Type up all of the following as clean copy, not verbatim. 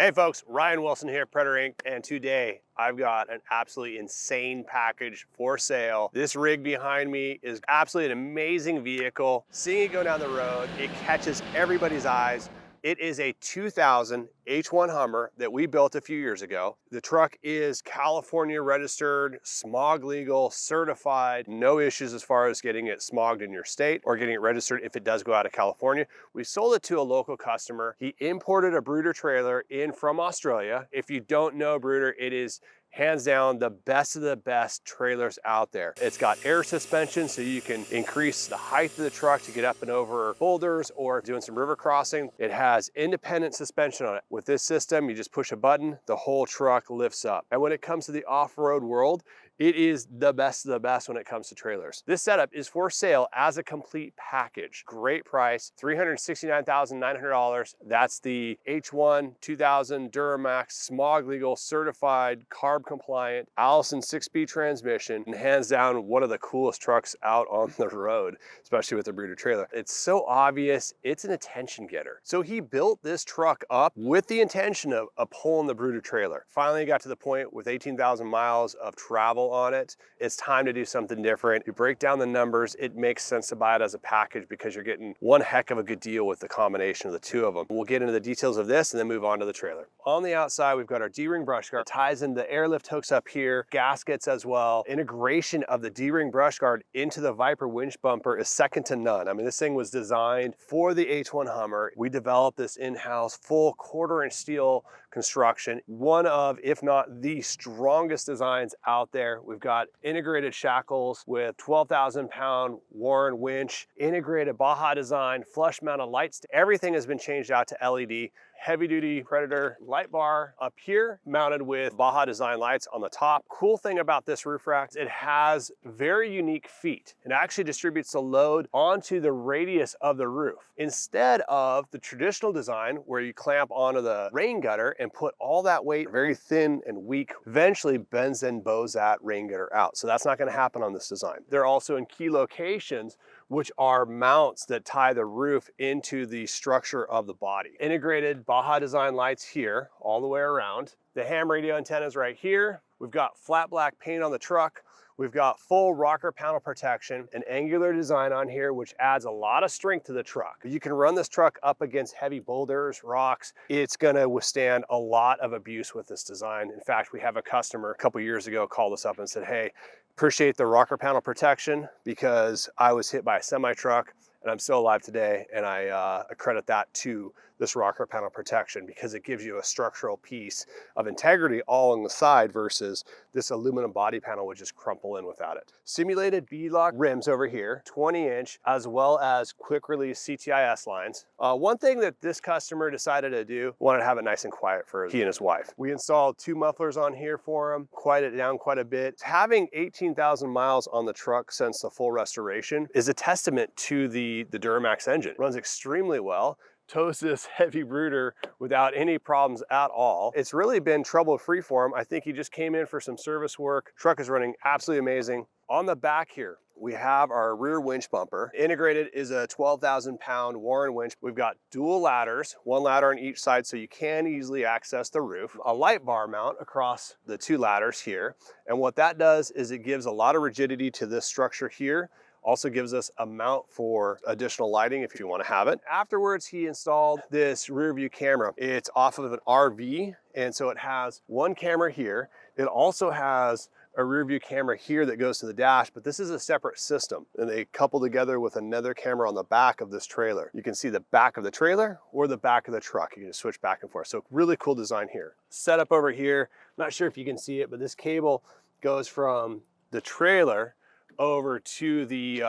Hey folks, Ryan Wilson here, Predator Inc. And today I've got an absolutely insane package for sale. This rig behind me is absolutely an amazing vehicle. Seeing it go down the road, it catches everybody's eyes. It is a 2000 H1 Hummer that we built a few years ago. The truck is California registered, SMOG Legal, certified, no issues as far as getting it smogged in your state or getting it registered if it does go out of California. We sold it to a local customer. He imported a Bruder trailer in from Australia. If you don't know Bruder, it is hands down the best of the best trailers out there. It's got air suspension so you can increase the height of the truck to get up and over boulders or doing some river crossing. It has independent suspension on it. With this system, you just push a button, the whole truck lifts up. And when it comes to the off-road world, it is the best of the best when it comes to trailers. This setup is for sale as a complete package. Great price, $369,900. That's the H1 2000 Duramax SMOG Legal certified, carb compliant, Allison 6-speed transmission, and hands down one of the coolest trucks out on the road, especially with the Bruder trailer. It's so obvious, it's an attention getter. So he built this truck up with the intention of pulling the Bruder trailer. Finally got to the point with 18,000 miles of travel on it. It's time to do something different. You break down the numbers, it makes sense to buy it as a package because you're getting one heck of a good deal with the combination of the two of them. We'll get into the details of this and then move on to the trailer. On the outside, we've got our D-ring brush guard. It ties in the airlift hooks up here, gaskets as well. Integration of the D-ring brush guard into the Viper winch bumper is second to none. I mean, this thing was designed for the H1 Hummer. We developed this in-house full 1/4-inch steel construction. One of, if not the strongest designs out there. We've got integrated shackles with 12,000-pound Warren winch, integrated Baja design, flush mounted lights. Everything has been changed out to LED. Heavy duty Predator light bar up here mounted with Baja design lights on the top. Cool thing about this roof rack, it has very unique feet. It actually distributes the load onto the radius of the roof instead of the traditional design where you clamp onto the rain gutter and put all that weight, very thin and weak, eventually bends and bows that rain gutter out. So that's not going to happen on this design. They're also in key locations, which are mounts that tie the roof into the structure of the body. Integrated Baja design lights here all the way around. The ham radio antennas right here. We've got flat black paint on the truck. We've got full rocker panel protection, an angular design on here, which adds a lot of strength to the truck. You can run this truck up against heavy boulders, rocks. It's gonna withstand a lot of abuse with this design. In fact, we have a customer a couple years ago called us up and said, hey, appreciate the rocker panel protection because I was hit by a semi truck and I'm still alive today, and I credit that to this rocker panel protection because it gives you a structural piece of integrity all on the side versus this aluminum body panel would just crumple in without it. Simulated beadlock rims over here, 20-inch, as well as quick release CTIS lines. One thing that this customer decided to do, wanted to have it nice and quiet for he and his wife. We installed 2 mufflers on here for him, quieted it down quite a bit. Having 18,000 miles on the truck since the full restoration is a testament to the Duramax engine. It runs extremely well. Tows this heavy Bruder without any problems at all. It's really been trouble-free for him. I think he just came in for some service work. Truck is running absolutely amazing. On the back here, we have our rear winch bumper. Integrated is a 12,000-pound Warren winch. We've got dual ladders, 1 ladder on each side so you can easily access the roof. A light bar mount across the 2 ladders here. And what that does is it gives a lot of rigidity to this structure here. Also gives us a mount for additional lighting if you want to have it. Afterwards, he installed this rear view camera. It's off of an RV, and so it has 1 camera here. It also has a rear view camera here that goes to the dash, but this is a separate system, and they couple together with another camera on the back of this trailer. You can see the back of the trailer or the back of the truck. You can just switch back and forth. So really cool design here. Setup over here, not sure if you can see it, but this cable goes from the trailer over to the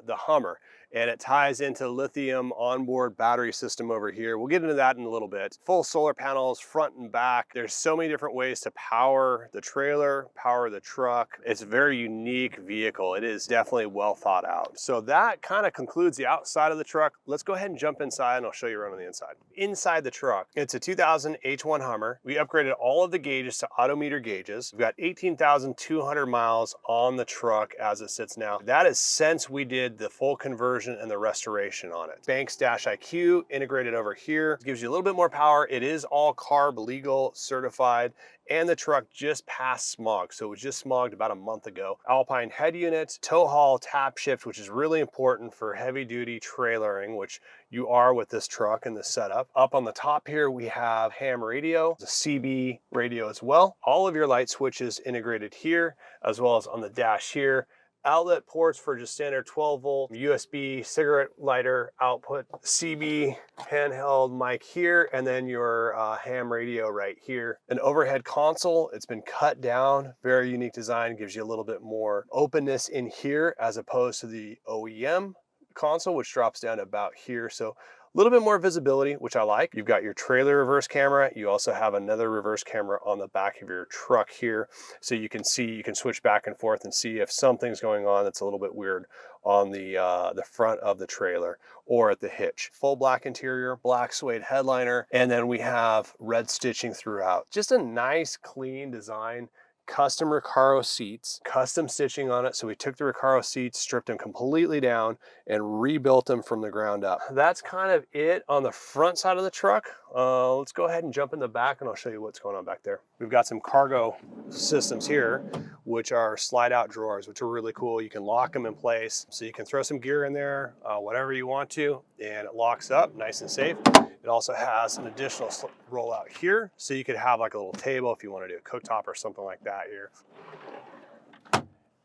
Hummer, and it ties into lithium onboard battery system over here. We'll get into that in a little bit. Full solar panels, front and back. There's so many different ways to power the trailer, power the truck. It's a very unique vehicle. It is definitely well thought out. So that kind of concludes the outside of the truck. Let's go ahead and jump inside and I'll show you around on the inside. Inside the truck, it's a 2000 H1 Hummer. We upgraded all of the gauges to autometer gauges. We've got 18,200 miles on the truck as it sits now. That is since we did the full conversion conversion and the restoration on it. Banks Dash IQ integrated over here. It gives you a little bit more power. It is all carb legal certified, and the truck just passed smog. So it was just smogged about a month ago. Alpine head unit, tow haul, tap shift, which is really important for heavy duty trailering, which you are with this truck and this setup. Up on the top here, we have ham radio, the CB radio as well. All of your light switches integrated here, as well as on the dash here. Outlet ports for just standard 12 volt USB cigarette lighter output, CB handheld mic here, and then your ham radio right here. An overhead console, it's been cut down, very unique design, gives you a little bit more openness in here as opposed to the OEM console, which drops down to about here. So a little bit more visibility, which I like. You've got your trailer reverse camera. You also have another reverse camera on the back of your truck here. So you can see, you can switch back and forth and see if something's going on that's a little bit weird on the front of the trailer or at the hitch. Full black interior, black suede headliner, and then we have red stitching throughout. Just a nice, clean design. Custom Recaro seats, custom stitching on it. So we took the Recaro seats, stripped them completely down, and rebuilt them from the ground up. That's kind of it on the front side of the truck. Let's go ahead and jump in the back and I'll show you what's going on back there. We've got some cargo systems here, which are slide out drawers, which are really cool. You can lock them in place. So you can throw some gear in there, whatever you want to, and it locks up nice and safe. It also has an additional rollout here. So you could have like a little table if you want to do a cooktop or something like that here.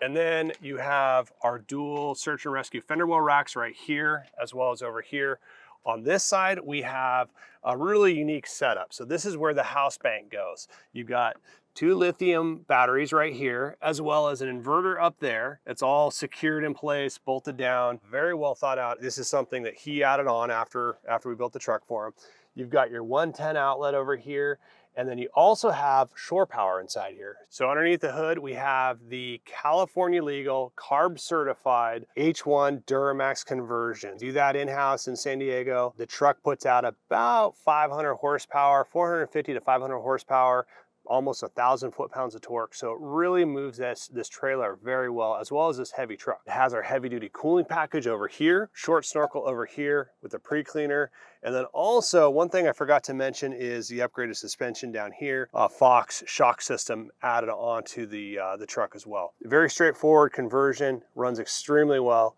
And then you have our dual search and rescue fender well racks right here, as well as over here. On this side, we have a really unique setup. So this is where the house bank goes. You've got 2 lithium batteries right here, as well as an inverter up there. It's all secured in place, bolted down, very well thought out. This is something that he added on after we built the truck for him. You've got your 110 outlet over here, and then you also have shore power inside here. So underneath the hood, we have the California Legal, carb certified H1 Duramax conversion. Do that in-house in San Diego. The truck puts out about 500 horsepower, 450 to 500 horsepower, almost 1,000 foot-pounds of torque. So it really moves this trailer very well as this heavy truck. It has our heavy-duty cooling package over here, short snorkel over here with the pre-cleaner. And then also, one thing I forgot to mention is the upgraded suspension down here, Fox shock system added onto the truck as well. Very straightforward conversion, runs extremely well.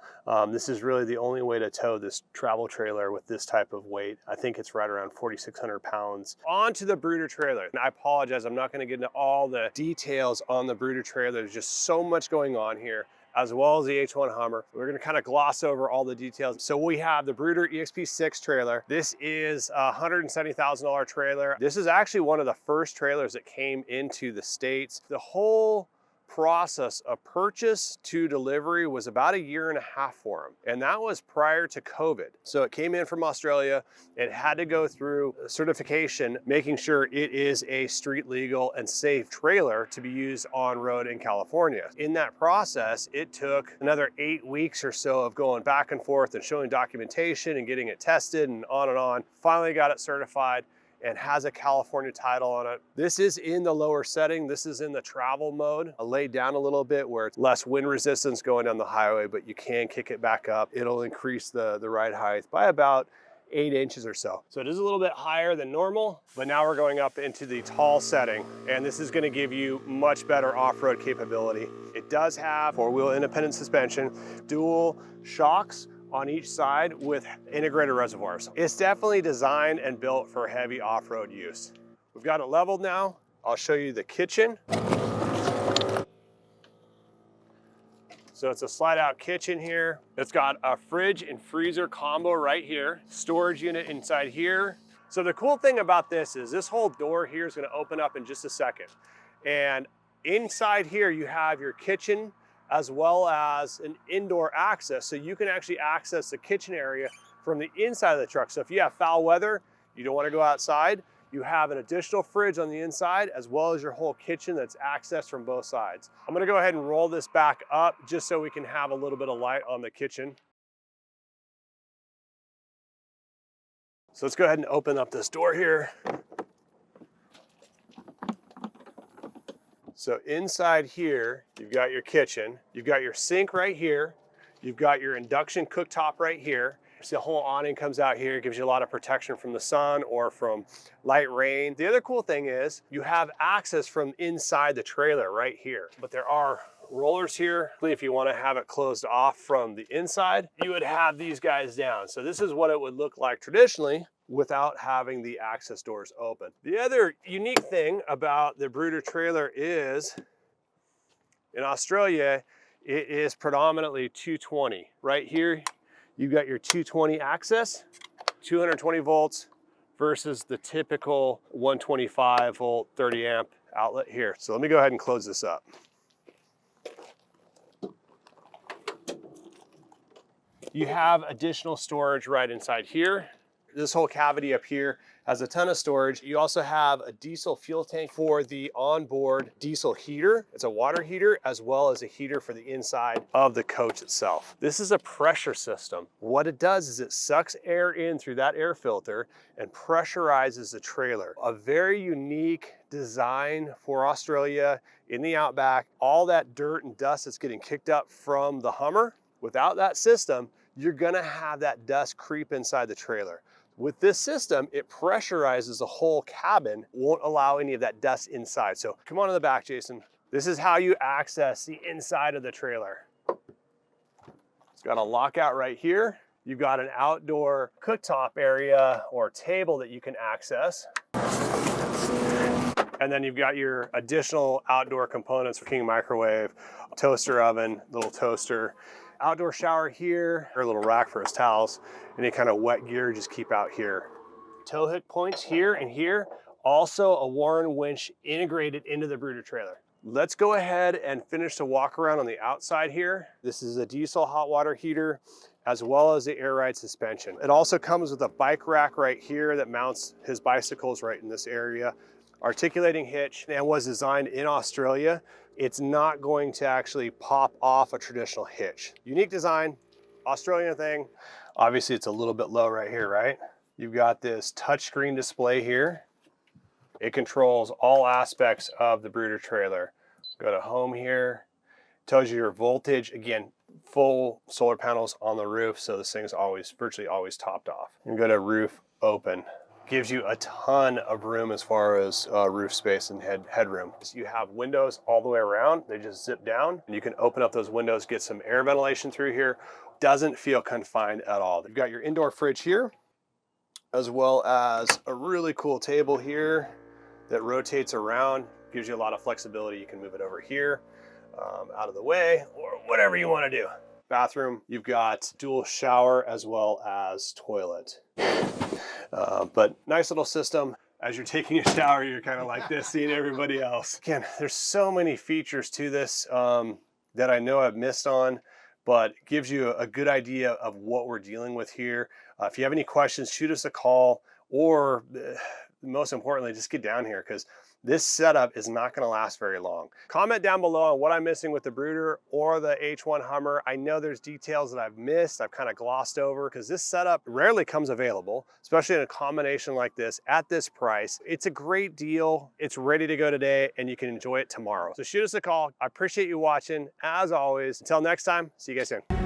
This is really the only way to tow this travel trailer with this type of weight. I think it's right around 4,600 pounds. On to the Bruder trailer. And I apologize, I'm not gonna get into all the details on the Bruder trailer. There's just so much going on here, as well as the H1 Hummer. We're gonna kind of gloss over all the details. So we have the Bruder EXP-6 trailer. This is a $170,000 trailer. This is actually one of the first trailers that came into the States. The whole process of purchase to delivery was about 1.5 years for him. And that was prior to COVID. So it came in from Australia. It had to go through certification, making sure it is a street legal and safe trailer to be used on road in California. In that process, it took another 8 weeks or so of going back and forth and showing documentation and getting it tested and on and on. Finally got it certified and has a California title on it. This is in the lower setting. This is in the travel mode. I laid down a little bit where it's less wind resistance going down the highway, but you can kick it back up. It'll increase the ride height by about 8 inches or so. So it is a little bit higher than normal, but now we're going up into the tall setting, and this is gonna give you much better off-road capability. It does have 4-wheel independent suspension, dual shocks on each side with integrated reservoirs. It's definitely designed and built for heavy off-road use. We've got it leveled now. I'll show you the kitchen. So it's a slide out kitchen here. It's got a fridge and freezer combo right here, storage unit inside here. So the cool thing about this is this whole door here is gonna open up in just a second. And inside here you have your kitchen as well as an indoor access. So you can actually access the kitchen area from the inside of the truck. So if you have foul weather, you don't wanna go outside, you have an additional fridge on the inside as well as your whole kitchen that's accessed from both sides. I'm gonna go ahead and roll this back up just so we can have a little bit of light on the kitchen. So let's go ahead and open up this door here. So inside here, you've got your kitchen, you've got your sink right here, You've got your induction cooktop right here. So the whole awning comes out here, gives you a lot of protection from the sun or from light rain. The other cool thing is you have access from inside the trailer right here, but there are rollers here. If you want to have it closed off from the inside, you would have these guys down. So this is what it would look like traditionally without having the access doors open. The other unique thing about the Bruder trailer is in Australia, it is predominantly 220. Right here, you've got your 220 access, 220 volts versus the typical 125 volt, 30 amp outlet here. So let me go ahead and close this up. You have additional storage right inside here. This whole cavity up here has a ton of storage. You also have a diesel fuel tank for the onboard diesel heater. It's a water heater as well as a heater for the inside of the coach itself. This is a pressure system. What it does is it sucks air in through that air filter and pressurizes the trailer. A very unique design for Australia in the outback. All that dirt and dust that's getting kicked up from the Hummer, without that system, you're gonna have that dust creep inside the trailer. With this system, it pressurizes the whole cabin, won't allow any of that dust inside. So come on to the back, Jason. This is how you access the inside of the trailer. It's got a lockout right here. You've got an outdoor cooktop area or table that you can access. And then you've got your additional outdoor components for King microwave, toaster oven, little toaster, outdoor shower here, or a little rack for his towels. Any kind of wet gear, just keep out here. Tow hook points here and here. Also a Warren winch integrated into the Bruder trailer. Let's go ahead and finish the walk around on the outside here. This is a diesel hot water heater, as well as the air ride suspension. It also comes with a bike rack right here that mounts his bicycles right in this area. Articulating hitch, and was designed in Australia. It's not going to actually pop off a traditional hitch. Unique design, Australian thing. Obviously it's a little bit low right here, right? You've got this touchscreen display here. It controls all aspects of the Bruder trailer. Go to home here, tells you your voltage. Again, full solar panels on the roof, so this thing's virtually always topped off. And go to roof open. Gives you a ton of room as far as roof space and headroom. So you have windows all the way around. They just zip down and you can open up those windows, get some air ventilation through here. Doesn't feel confined at all. You've got your indoor fridge here, as well as a really cool table here that rotates around. Gives you a lot of flexibility. You can move it over here, out of the way, or whatever you want to do. Bathroom, you've got dual shower as well as toilet. But nice little system. As you're taking a shower, you're kind of like this, seeing everybody else. Again, there's so many features to this that I know I've missed on, but it gives you a good idea of what we're dealing with here. If you have any questions, shoot us a call, or most importantly, just get down here, because this setup is not going to last very long. Comment down below on what I'm missing with the Bruder or the H1 Hummer. I know there's details that I've missed, I've kind of glossed over, because this setup rarely comes available, especially in a combination like this at this price. It's a great deal. It's ready to go today and you can enjoy it tomorrow. So shoot us a call. I appreciate you watching. As always, until next time, see you guys soon.